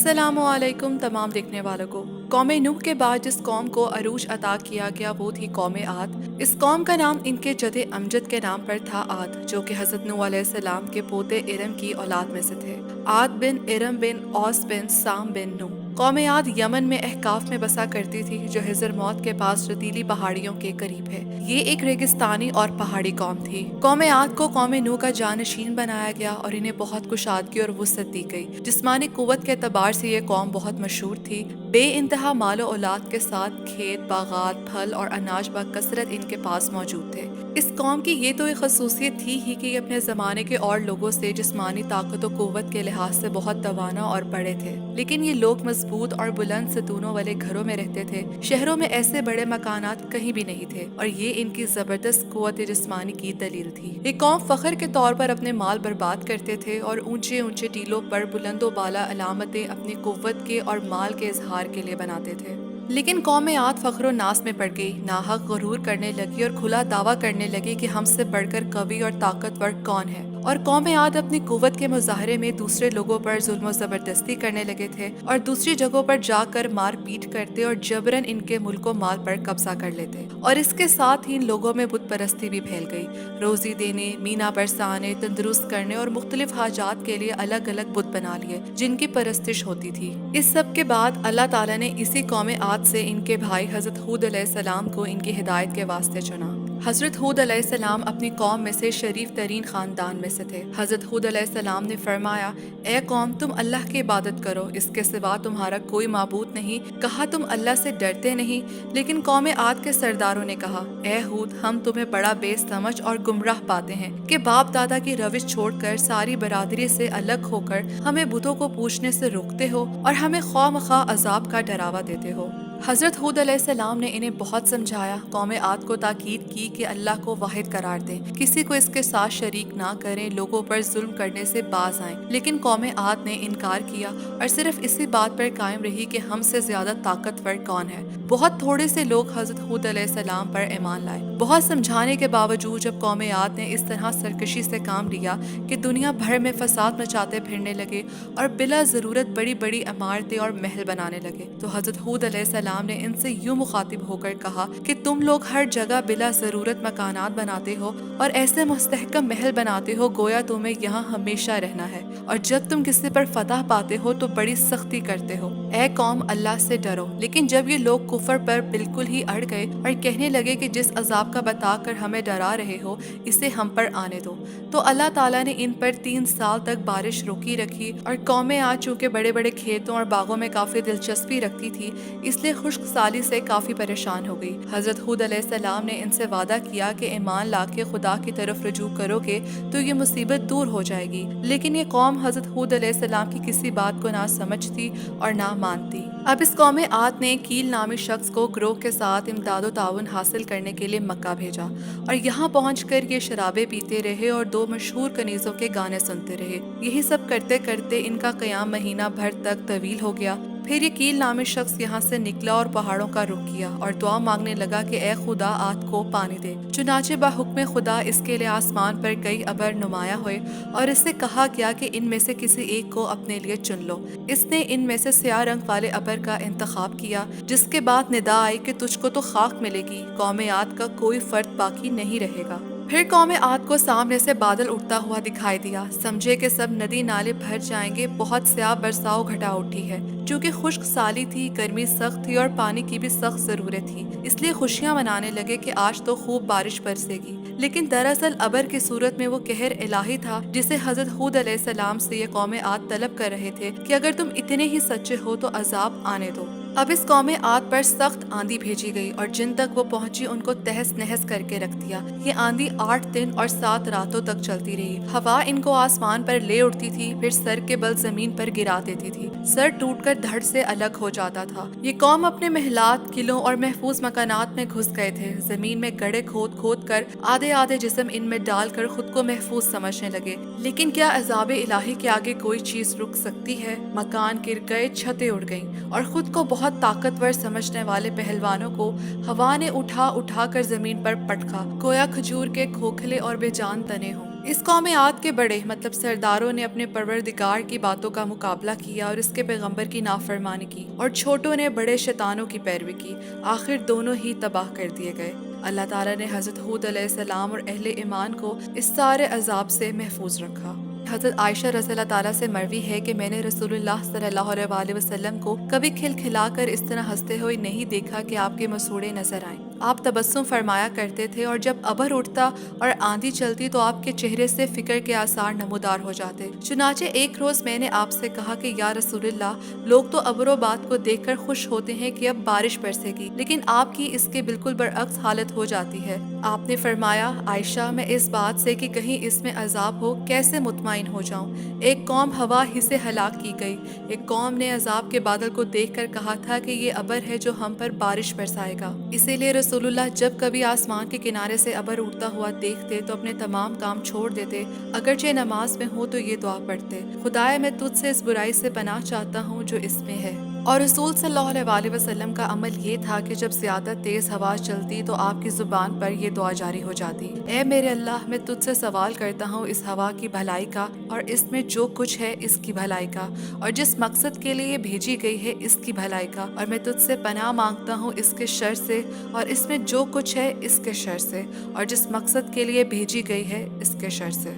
अस्सलामु अलैकुम तमाम देखने वालों को। कौम नूह के बाद जिस कौम को अरूज अता किया गया वो थी कौम आद। इस कौम का नाम इनके जदे अमजद के नाम पर था आद, जो कि हज़रत नूह अलैहिस्सलाम के पोते इरम की औलाद में से थे। आद बिन इरम बिन औस बिन साम बिन नूह। कौम आद यमन में अहकाफ में बसा करती थी, जो हिजर मौत के पास रतीली पहाड़ियों के करीब है। ये एक रेगिस्तानी और पहाड़ी कौम थी। कौम आद को कौम नूह का जानशीन बनाया गया और इन्हें बहुत कुशादगी और वुसअत दी गई। जिस्मानी कुव्वत के एतबार से ये कौम बहुत मशहूर थी। बे इंतहा मालो औलाद के साथ खेत, बागात, फल और अनाज बकसरत इनके पास मौजूद थे। इस कौम की ये तो एक खसूसियत थी ही कि ये अपने ज़माने के और लोगों से जिस्मानी ताकत और कुव्वत के लिहाज से बहुत तवाना और बड़े थे। लेकिन ये लोग मजबूत और बुलंद सतूनों वाले घरों में रहते थे। शहरों में ऐसे बड़े मकानात कहीं भी नहीं थे और ये इनकी जबरदस्त कुव्वत जिस्मानी की दलील थी। ये कौम फख्र के तौर पर अपने माल बर्बाद करते थे और ऊंचे ऊंचे टीलों पर बुलंदो बाला अलामतें अपनी कुव्वत के और माल के इजहार के लिए बनाते थे। लेकिन कौम आद फख्र नास में पड़ गई, नाहक गुरूर करने लगी और खुला दावा करने लगी कि हमसे बढ़कर कवि और ताकतवर कौन है। और कौम आद अपनी कुव्वत के मुजाहरे में दूसरे लोगों पर जुल्म जबरदस्ती करने लगे थे और दूसरी जगहों पर जाकर मार पीट करते और जबरन इनके मुल्को माल पर कब्जा कर लेते। और इसके साथ ही इन लोगों में बुत परस्ती भी फैल गई। रोजी देने, मीना बरसाने, तंदुरुस्त करने और मुख्तलिफ हाजात के लिए अलग अलग बुत बना लिए जिनकी परस्तिश होती थी। इस सब के बाद अल्लाह ताला ने इसी कौम आद से इनके भाई हजरत हूद अलैहिस्सलाम को इनकी हिदायत के वास्ते चुना। हजरत हूद अलैहिस्सलाम अपनी कौम में से शरीफ तरीन खानदान में से थे। हजरत हूद अलैहिस्सलाम ने फरमाया, ए कौम, तुम अल्लाह की इबादत करो, इसके सिवा तुम्हारा कोई माबूद नहीं। कहा, तुम अल्लाह से डरते नहीं? लेकिन कौम आद के सरदारों ने कहा, ए हूद, हम तुम्हें बड़ा बेसमझ और गुमराह पाते हैं कि बाप दादा की रविश छोड़कर सारी बरादरी से अलग होकर हमें बुतों को पूछने से रोकते हो और हमें खौमखा अजाब का डरावा देते हो। हजरत हूद अलैहिस्सलाम ने इन्हें बहुत समझाया। कौम आद को ताकीद की कि अल्लाह को वाहिद करार दें, किसी को इसके साथ शरीक ना करें, लोगों पर जुल्म करने से बाज आएं। लेकिन कौम आद ने इनकार किया और सिर्फ इसी बात पर कायम रही कि हमसे ज्यादा ताकतवर कौन है। बहुत थोड़े से लोग हजरत हूद अलैहिस्सलाम पर ईमान लाए। बहुत समझाने के बावजूद जब कौम आद ने इस तरह सरकशी से काम लिया कि दुनिया भर में फसाद मचाते फिरने लगे और बिला जरूरत बड़ी बड़ी इमारतें और महल बनाने लगे, तो हजरत हूद अलैहिस्सलाम ने इनसे यूं मुखातिब होकर कहा कि तुम लोग हर जगह बिला जरूरत मकानात बनाते हो और ऐसे मुस्तहकम महल बनाते हो गोया तुम्हें यहाँ हमेशा रहना है, और जब तुम किसी पर फतह पाते हो तो बड़ी सख्ती करते हो। ए कौम, अल्लाह से डरो। लेकिन जब ये लोग कुफर पर बिल्कुल ही अड़ गए और कहने लगे कि जिस अजाब का बताकर हमें डरा रहे हो इसे हम पर आने दो, तो अल्लाह ताला ने इन पर 3 साल तक बारिश रोकी रखी। और कौमें आज चूँकि बड़े बड़े खेतों और बागों में काफ़ी दिलचस्पी रखती थी, इसलिए खुश्क साली से काफ़ी परेशान हो गई। हज़रत हूद अलैहिस्सलाम ने इनसे वादा किया कि ईमान लाके खुदा की तरफ रुजू करोगे तो ये मुसीबत दूर हो जाएगी। लेकिन ये कौम हज़रत हूद अलैहिस्सलाम की किसी बात को ना समझती और ना मानती। अब इस कौम आद ने कील नामी शख्स को ग्रोह के साथ इमदादो ताउन हासिल करने के लिए मक्का भेजा और यहाँ पहुँचकर ये शराबे पीते रहे और 2 मशहूर कनीज़ों के गाने सुनते रहे। यही सब करते करते इनका क़याम महीना भर तक तवील हो गया। फिर ये कील नामी शख्स यहाँ से निकला और पहाड़ों का रुख किया और दुआ मांगने लगा कि ए खुदा, आद को पानी दे। चुनाचे बाहुक्म खुदा इसके लिए आसमान पर कई अबर नुमाया हुए और इससे कहा गया कि इनमें से किसी एक को अपने लिए चुन लो। इसने इनमें से स्याह रंग वाले अबर का इंतखाब किया, जिसके बाद निदा आई कि तुझको तो खाक मिलेगी, कौम आद का कोई फर्द बाकी नहीं रहेगा। फिर कौम आद को सामने से बादल उठता हुआ दिखाई दिया। समझे कि सब नदी नाले भर जाएंगे। बहुत स्याह बरसाव घटा उठी है। चूँकि खुश्क साली थी, गर्मी सख्त थी और पानी की भी सख्त जरूरत थी, इसलिए खुशियां मनाने लगे कि आज तो खूब बारिश बरसेगी। लेकिन दरअसल अबर की सूरत में वो कहर इलाही था जिसे हजरत हूद अलैहिस्सलाम से ये कौम आद तलब कर रहे थे कि अगर तुम इतने ही सच्चे हो तो अजाब आने दो। अब इस कौम आद पर सख्त आंधी भेजी गई और जिन तक वो पहुंची उनको तहस नहस करके रख दिया। ये आंधी 8 दिन और 7 रातों तक चलती रही। हवा इनको आसमान पर ले उड़ती थी, फिर सर के बल जमीन पर गिरा देती थी। सर टूटकर धड़ से अलग हो जाता था। ये कौम अपने महलात, किलों और महफूज मकानात में घुस गए थे। जमीन में गड्ढे खोद खोद कर आधे आधे जिस्म इनमें डालकर खुद को महफूज समझने लगे। लेकिन क्या अज़ाब इलाही के आगे कोई चीज रुक सकती है? मकान गिर गए, छतें उड़ गईं और खुद को बहुत ताकतवर समझने वाले पहलवानों को हवा ने उठा उठा कर जमीन पर पटका, गोया खजूर के खोखले और बेजान तने हों। اس قوم عاد کے بڑے مطلب سرداروں نے اپنے پروردگار کی باتوں کا مقابلہ کیا اور اس کے پیغمبر کی نافرمانی کی، اور چھوٹوں نے بڑے شیطانوں کی پیروی کی، آخر دونوں ہی تباہ کر دیے گئے۔ اللہ تعالیٰ نے حضرت ہود علیہ السلام اور اہل ایمان کو اس سارے عذاب سے محفوظ رکھا۔ حضرت عائشہ رضی اللہ تعالیٰ سے مروی ہے کہ میں نے رسول اللہ صلی اللہ علیہ وآلہ وسلم کو کبھی کھل کھلا کر اس طرح ہنستے ہوئے نہیں دیکھا کہ آپ کے مسوڑے نظر آئیں۔ آپ تبسم فرمایا کرتے تھے، اور جب ابر اٹھتا اور آندھی چلتی تو آپ کے چہرے سے فکر کے آثار نمودار ہو جاتے۔ چنانچہ ایک روز میں نے آپ سے کہا کہ یا رسول اللہ، لوگ تو ابر و باد کو دیکھ کر خوش ہوتے ہیں کہ اب بارش برسے گی، لیکن آپ کی اس کے بالکل برعکس حالت ہو جاتی ہے۔ آپ نے فرمایا، عائشہ، میں اس بات سے کہ کہیں اس میں عذاب ہو کیسے مطمئن ہو جاؤں؟ ایک قوم ہوا ہی سے ہلاک کی گئی۔ ایک قوم نے عذاب کے بادل کو دیکھ کر کہا تھا کہ یہ ابر ہے جو ہم پر بارش برسائے گا۔ اسی لیے رسول اللہ جب کبھی آسمان کے کنارے سے ابر اٹھتا ہوا دیکھتے تو اپنے تمام کام چھوڑ دیتے، اگرچہ نماز میں ہو تو یہ دعا پڑھتے، خدایا میں تجھ سے اس برائی سے پناہ چاہتا ہوں جو اس میں ہے۔ اور رسول صلی اللہ علیہ وآلہ وسلم کا عمل یہ تھا کہ جب زیادہ تیز ہوا چلتی تو آپ کی زبان پر یہ دعا جاری ہو جاتی، اے میرے اللہ، میں تجھ سے سوال کرتا ہوں اس ہوا کی بھلائی کا، اور اس میں جو کچھ ہے اس کی بھلائی کا، اور جس مقصد کے لیے یہ بھیجی گئی ہے اس کی بھلائی کا، اور میں تجھ سے پناہ مانگتا ہوں اس کے شر سے، اور اس میں جو کچھ ہے اس کے شر سے، اور جس مقصد کے لیے بھیجی گئی ہے اس کے شر سے۔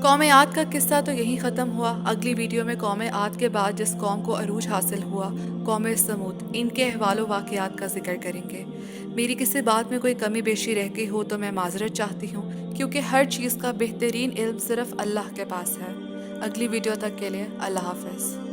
قوم عاد کا قصہ تو یہیں ختم ہوا۔ اگلی ویڈیو میں قوم عاد کے بعد جس قوم کو عروج حاصل ہوا، قوم سمود، ان کے احوال و واقعات کا ذکر کریں گے۔ میری کسی بات میں کوئی کمی بیشی رہ گئی ہو تو میں معذرت چاہتی ہوں، کیونکہ ہر چیز کا بہترین علم صرف اللہ کے پاس ہے۔ اگلی ویڈیو تک کے لیے اللہ حافظ۔